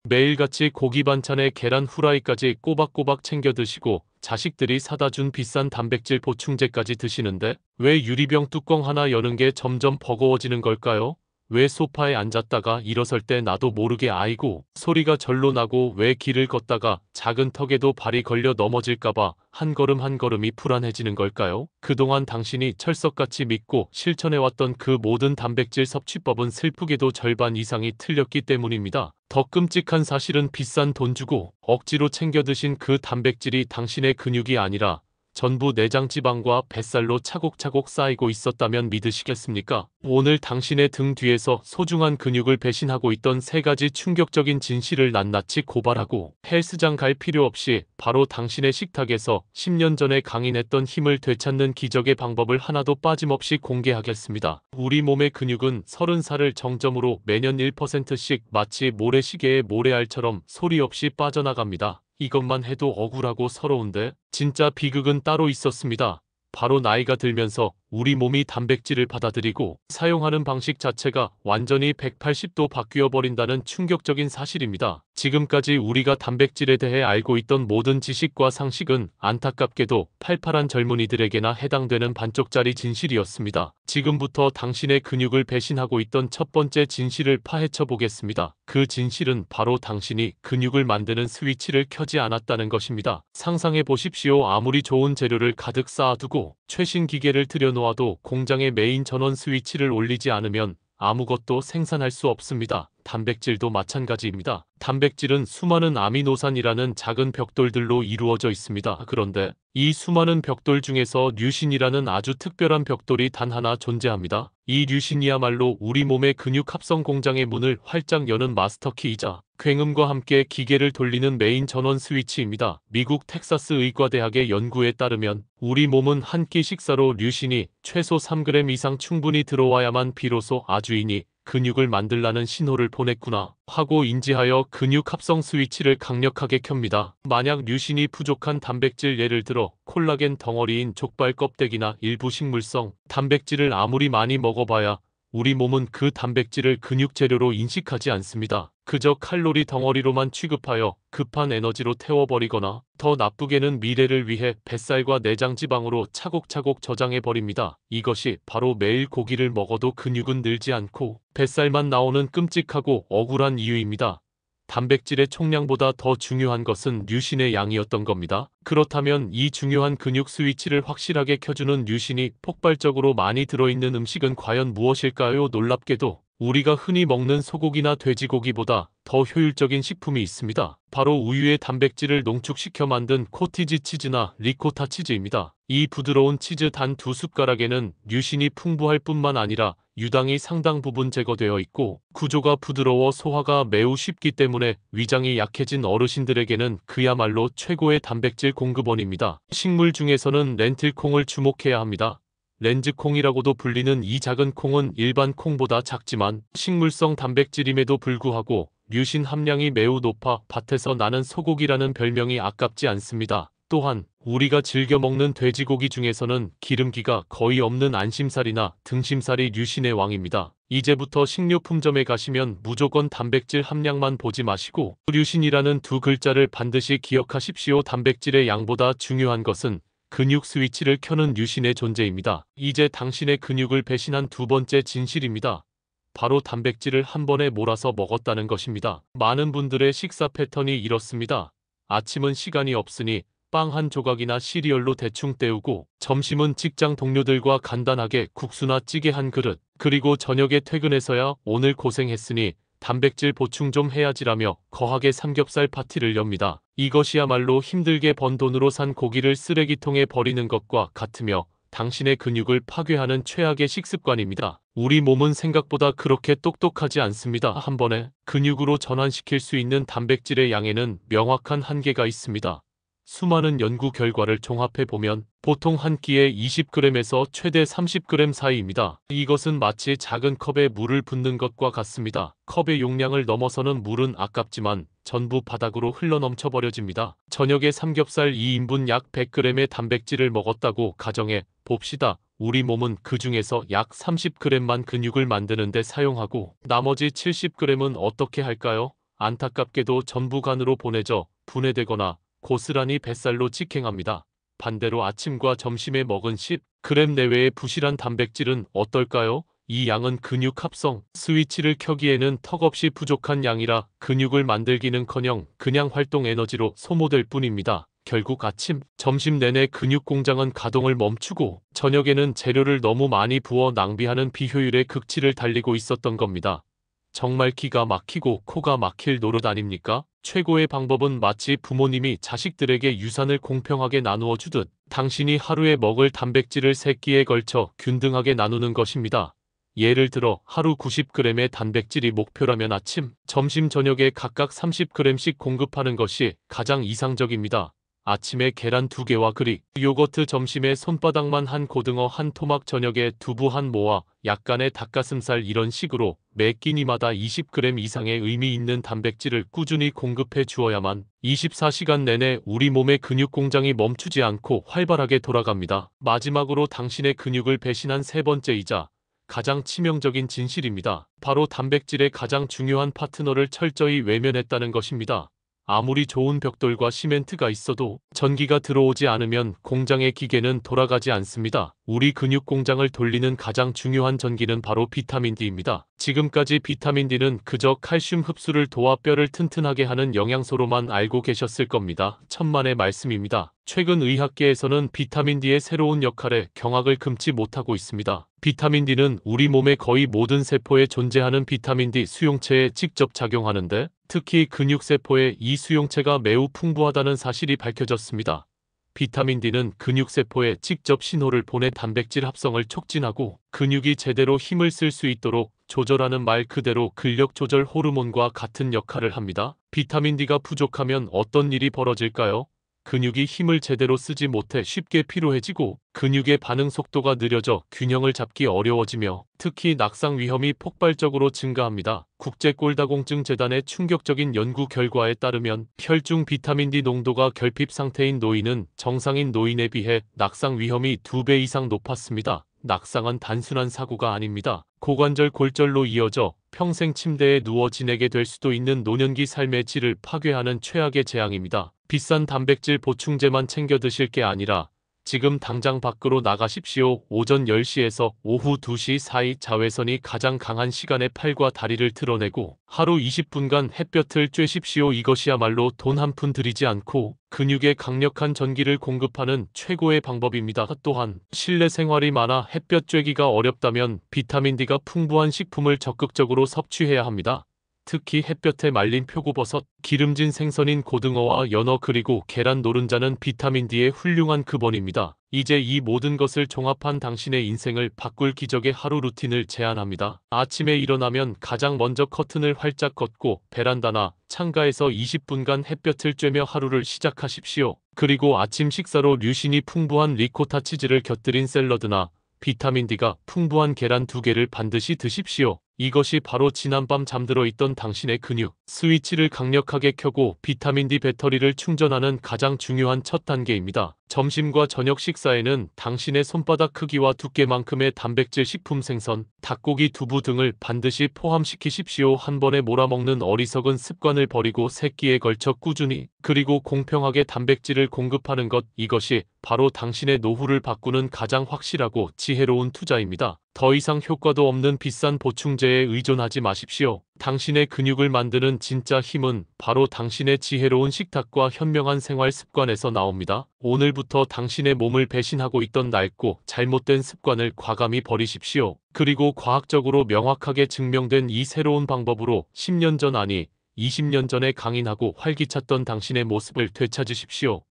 매일같이 고기 반찬에 계란 후라이까지 꼬박꼬박 챙겨 드시고 자식들이 사다 준 비싼 단백질 보충제까지 드시는데 왜 유리병 뚜껑 하나 여는 게 점점 버거워지는 걸까요? 왜 소파에 앉았다가 일어설 때 나도 모르게 아이고 소리가 절로 나고 왜 길을 걷다가 작은 턱에도 발이 걸려 넘어질까봐 한 걸음 한 걸음이 불안해지는 걸까요? 그동안 당신이 철석같이 믿고 실천해왔던 그 모든 단백질 섭취법은 슬프게도 절반 이상이 틀렸기 때문입니다. 더 끔찍한 사실은 비싼 돈 주고 억지로 챙겨 드신 그 단백질이 당신의 근육이 아니라 전부 내장 지방과 뱃살로 차곡차곡 쌓이고 있었다면 믿으시겠습니까? 오늘 당신의 등 뒤에서 소중한 근육을 배신하고 있던 세 가지 충격적인 진실을 낱낱이 고발하고 헬스장 갈 필요 없이 바로 당신의 식탁에서 10년 전에 강인했던 힘을 되찾는 기적의 방법을 하나도 빠짐없이 공개하겠습니다. 우리 몸의 근육은 30살을 정점으로 매년 1%씩 마치 모래시계의 모래알처럼 소리 없이 빠져나갑니다. 이것만 해도 억울하고 서러운데 진짜 비극은 따로 있었습니다. 바로 나이가 들면서 우리 몸이 단백질을 받아들이고 사용하는 방식 자체가 완전히 180도 바뀌어 버린다는 충격적인 사실입니다. 지금까지 우리가 단백질에 대해 알고 있던 모든 지식과 상식은 안타깝게도 팔팔한 젊은이들에게나 해당되는 반쪽짜리 진실이었습니다. 지금부터 당신의 근육을 배신하고 있던 첫 번째 진실을 파헤쳐 보겠습니다. 그 진실은 바로 당신이 근육을 만드는 스위치를 켜지 않았다는 것입니다. 상상해 보십시오. 아무리 좋은 재료를 가득 쌓아두고 최신 기계를 들여놓아도 공장의 메인 전원 스위치를 올리지 않으면 아무것도 생산할 수 없습니다. 단백질도 마찬가지입니다. 단백질은 수많은 아미노산이라는 작은 벽돌들로 이루어져 있습니다. 그런데 이 수많은 벽돌 중에서 류신이라는 아주 특별한 벽돌이 단 하나 존재합니다. 이 류신이야말로 우리 몸의 근육 합성 공장의 문을 활짝 여는 마스터키이자 굉음과 함께 기계를 돌리는 메인 전원 스위치입니다. 미국 텍사스 의과대학의 연구에 따르면 우리 몸은 한 끼 식사로 류신이 최소 3g 이상 충분히 들어와야만 비로소 아주인이 근육을 만들라는 신호를 보냈구나 하고 인지하여 근육 합성 스위치를 강력하게 켭니다. 만약 류신이 부족한 단백질, 예를 들어 콜라겐 덩어리인 족발 껍데기나 일부 식물성 단백질을 아무리 많이 먹어봐야 우리 몸은 그 단백질을 근육 재료로 인식하지 않습니다. 그저 칼로리 덩어리로만 취급하여 급한 에너지로 태워버리거나 더 나쁘게는 미래를 위해 뱃살과 내장 지방으로 차곡차곡 저장해버립니다. 이것이 바로 매일 고기를 먹어도 근육은 늘지 않고 뱃살만 나오는 끔찍하고 억울한 이유입니다. 단백질의 총량보다 더 중요한 것은 류신의 양이었던 겁니다. 그렇다면 이 중요한 근육 스위치를 확실하게 켜주는 류신이 폭발적으로 많이 들어있는 음식은 과연 무엇일까요? 놀랍게도 우리가 흔히 먹는 소고기나 돼지고기보다 더 효율적인 식품이 있습니다. 바로 우유의 단백질을 농축시켜 만든 코티지 치즈나 리코타 치즈입니다. 이 부드러운 치즈 단 2숟가락에는 류신이 풍부할 뿐만 아니라 유당이 상당 부분 제거되어 있고 구조가 부드러워 소화가 매우 쉽기 때문에 위장이 약해진 어르신들에게는 그야말로 최고의 단백질 공급원입니다. 식물 중에서는 렌틸콩을 주목해야 합니다. 렌즈콩이라고도 불리는 이 작은 콩은 일반 콩보다 작지만 식물성 단백질임에도 불구하고 류신 함량이 매우 높아 밭에서 나는 소고기라는 별명이 아깝지 않습니다. 또한 우리가 즐겨 먹는 돼지고기 중에서는 기름기가 거의 없는 안심살이나 등심살이 류신의 왕입니다. 이제부터 식료품점에 가시면 무조건 단백질 함량만 보지 마시고 류신이라는 두 글자를 반드시 기억하십시오. 단백질의 양보다 중요한 것은 근육 스위치를 켜는 류신의 존재입니다. 이제 당신의 근육을 배신한 두 번째 진실입니다. 바로 단백질을 한 번에 몰아서 먹었다는 것입니다. 많은 분들의 식사 패턴이 이렇습니다. 아침은 시간이 없으니 빵 한 조각이나 시리얼로 대충 때우고 점심은 직장 동료들과 간단하게 국수나 찌개 한 그릇, 그리고 저녁에 퇴근해서야 오늘 고생했으니 단백질 보충 좀 해야지라며 거하게 삼겹살 파티를 엽니다. 이것이야말로 힘들게 번 돈으로 산 고기를 쓰레기통에 버리는 것과 같으며 당신의 근육을 파괴하는 최악의 식습관입니다. 우리 몸은 생각보다 그렇게 똑똑하지 않습니다. 한 번에 근육으로 전환시킬 수 있는 단백질의 양에는 명확한 한계가 있습니다. 수많은 연구 결과를 종합해보면 보통 한 끼에 20g에서 최대 30g 사이입니다. 이것은 마치 작은 컵에 물을 붓는 것과 같습니다. 컵의 용량을 넘어서는 물은 아깝지만 전부 바닥으로 흘러넘쳐 버려집니다. 저녁에 삼겹살 2인분 약 100g의 단백질을 먹었다고 가정해 봅시다. 우리 몸은 그 중에서 약 30g만 근육을 만드는 데 사용하고 나머지 70g은 어떻게 할까요? 안타깝게도 전부간으로 보내져 분해되거나 고스란히 뱃살로 직행합니다. 반대로 아침과 점심에 먹은 10g 내외의 부실한 단백질은 어떨까요? 이 양은 근육 합성 스위치를 켜기에는 턱없이 부족한 양이라 근육을 만들기는커녕 그냥 활동 에너지로 소모될 뿐입니다. 결국 아침, 점심 내내 근육 공장은 가동을 멈추고 저녁에는 재료를 너무 많이 부어 낭비하는 비효율의 극치를 달리고 있었던 겁니다. 정말 기가 막히고 코가 막힐 노릇 아닙니까? 최고의 방법은 마치 부모님이 자식들에게 유산을 공평하게 나누어 주듯 당신이 하루에 먹을 단백질을 3끼에 걸쳐 균등하게 나누는 것입니다. 예를 들어 하루 90g의 단백질이 목표라면 아침, 점심, 저녁에 각각 30g씩 공급하는 것이 가장 이상적입니다. 아침에 계란 2개와 그릭, 요거트, 점심에 손바닥만 한 고등어 한 토막, 저녁에 두부 한 모아, 약간의 닭가슴살, 이런 식으로 매 끼니마다 20g 이상의 의미 있는 단백질을 꾸준히 공급해 주어야만 24시간 내내 우리 몸의 근육 공장이 멈추지 않고 활발하게 돌아갑니다. 마지막으로 당신의 근육을 배신한 세 번째이자 가장 치명적인 진실입니다. 바로 단백질의 가장 중요한 파트너를 철저히 외면했다는 것입니다. 아무리 좋은 벽돌과 시멘트가 있어도 전기가 들어오지 않으면 공장의 기계는 돌아가지 않습니다. 우리 근육 공장을 돌리는 가장 중요한 전기는 바로 비타민 D입니다. 지금까지 비타민 D는 그저 칼슘 흡수를 도와 뼈를 튼튼하게 하는 영양소로만 알고 계셨을 겁니다. 천만의 말씀입니다. 최근 의학계에서는 비타민 D의 새로운 역할에 경악을 금치 못하고 있습니다. 비타민 D는 우리 몸의 거의 모든 세포에 존재하는 비타민 D 수용체에 직접 작용하는데 특히 근육세포에 이 수용체가 매우 풍부하다는 사실이 밝혀졌습니다. 비타민 D는 근육세포에 직접 신호를 보내 단백질 합성을 촉진하고 근육이 제대로 힘을 쓸 수 있도록 조절하는, 말 그대로 근력 조절 호르몬과 같은 역할을 합니다. 비타민 D가 부족하면 어떤 일이 벌어질까요? 근육이 힘을 제대로 쓰지 못해 쉽게 피로해지고 근육의 반응 속도가 느려져 균형을 잡기 어려워지며 특히 낙상 위험이 폭발적으로 증가합니다. 국제골다공증재단의 충격적인 연구 결과에 따르면 혈중 비타민 D 농도가 결핍 상태인 노인은 정상인 노인에 비해 낙상 위험이 2배 이상 높았습니다. 낙상은 단순한 사고가 아닙니다. 고관절 골절로 이어져 평생 침대에 누워 지내게 될 수도 있는 노년기 삶의 질을 파괴하는 최악의 재앙입니다. 비싼 단백질 보충제만 챙겨 드실 게 아니라 지금 당장 밖으로 나가십시오. 오전 10시에서 오후 2시 사이 자외선이 가장 강한 시간에 팔과 다리를 드러내고 하루 20분간 햇볕을 쬐십시오. 이것이야말로 돈 한 푼 들이지 않고 근육에 강력한 전기를 공급하는 최고의 방법입니다. 또한 실내 생활이 많아 햇볕 쬐기가 어렵다면 비타민 D가 풍부한 식품을 적극적으로 섭취해야 합니다. 특히 햇볕에 말린 표고버섯, 기름진 생선인 고등어와 연어 그리고 계란 노른자는 비타민 D의 훌륭한 근본입니다. 이제 이 모든 것을 종합한 당신의 인생을 바꿀 기적의 하루 루틴을 제안합니다. 아침에 일어나면 가장 먼저 커튼을 활짝 걷고 베란다나 창가에서 20분간 햇볕을 쬐며 하루를 시작하십시오. 그리고 아침 식사로 류신이 풍부한 리코타 치즈를 곁들인 샐러드나 비타민 D가 풍부한 계란 2개를 반드시 드십시오. 이것이 바로 지난밤 잠들어 있던 당신의 근육 스위치를 강력하게 켜고 비타민 D 배터리를 충전하는 가장 중요한 첫 단계입니다. 점심과 저녁 식사에는 당신의 손바닥 크기와 두께만큼의 단백질 식품, 생선, 닭고기, 두부 등을 반드시 포함시키십시오. 한 번에 몰아먹는 어리석은 습관을 버리고 3끼에 걸쳐 꾸준히 그리고 공평하게 단백질을 공급하는 것, 이것이 바로 당신의 노후를 바꾸는 가장 확실하고 지혜로운 투자입니다. 더 이상 효과도 없는 비싼 보충제에 의존하지 마십시오. 당신의 근육을 만드는 진짜 힘은 바로 당신의 지혜로운 식탁과 현명한 생활 습관에서 나옵니다. 오늘부터 당신의 몸을 배신하고 있던 낡고 잘못된 습관을 과감히 버리십시오. 그리고 과학적으로 명확하게 증명된 이 새로운 방법으로 10년 전, 아니 20년 전에 강인하고 활기찼던 당신의 모습을 되찾으십시오.